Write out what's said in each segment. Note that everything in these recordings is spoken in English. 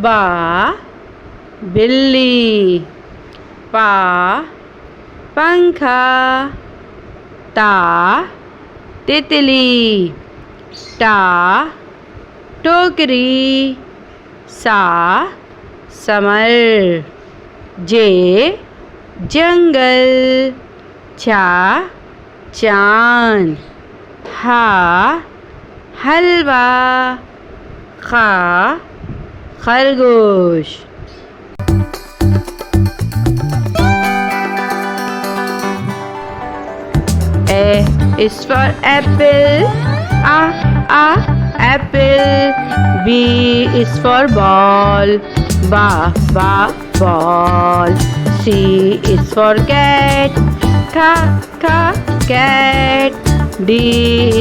बा बिल्ली, पा पंखा, ता तितली, टा टोकरी, सा समर, जे जंगल, चा चांद, हा हलवा, खा खरगोश। A is for apple, apple. B is for ball, ba ball. C is for cat, cat. D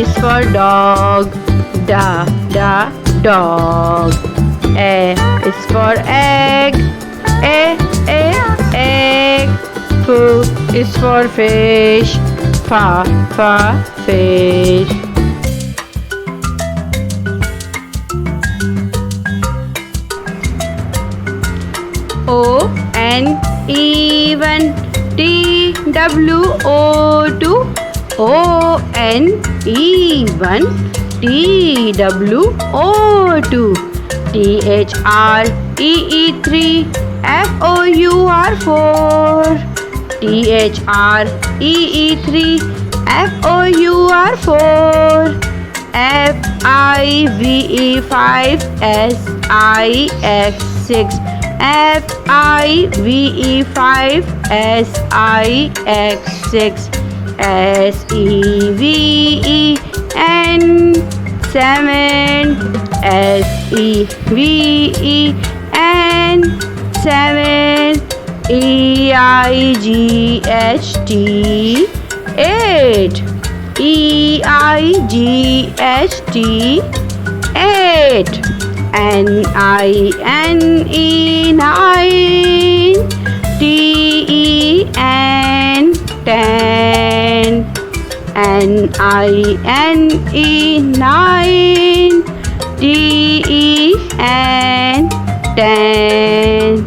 is for dog, dog. A is for egg, egg. F is for fish, fish. O-N-E-1, T-W-O-2, O-N-E-1, T-W-O-2, T-H-R-E-E-3, F-O-U-R-4, T-H-R-E-E-3, F-O-U-R-4, F-I-V-E-5, S-I-X-6, F-I-V-E-5, S-I-X-6, S-E-V-E-N, 7, S-E-V-E-N, 7, E-I-G-H-T, 8, E-I-G-H-T, 8, N-I-N-E, 9, T-E-N, 10, N-I-N-E, 9, T-E-N, 10.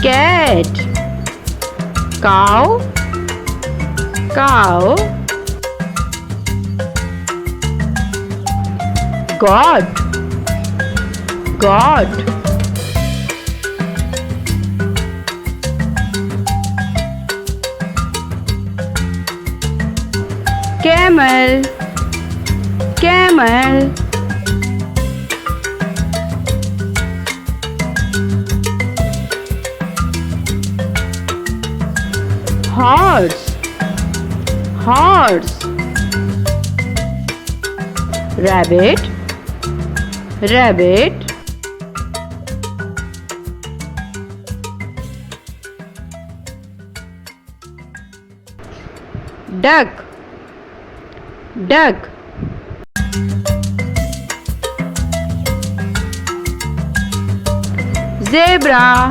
Cat, cow, God, camel, horse, rabbit, duck, zebra,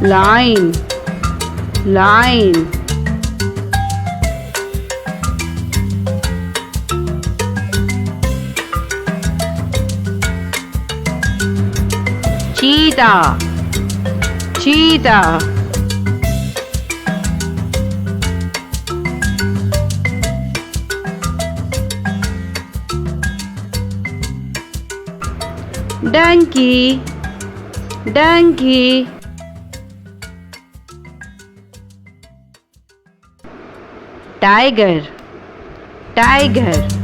lion, cheetah, donkey, tiger,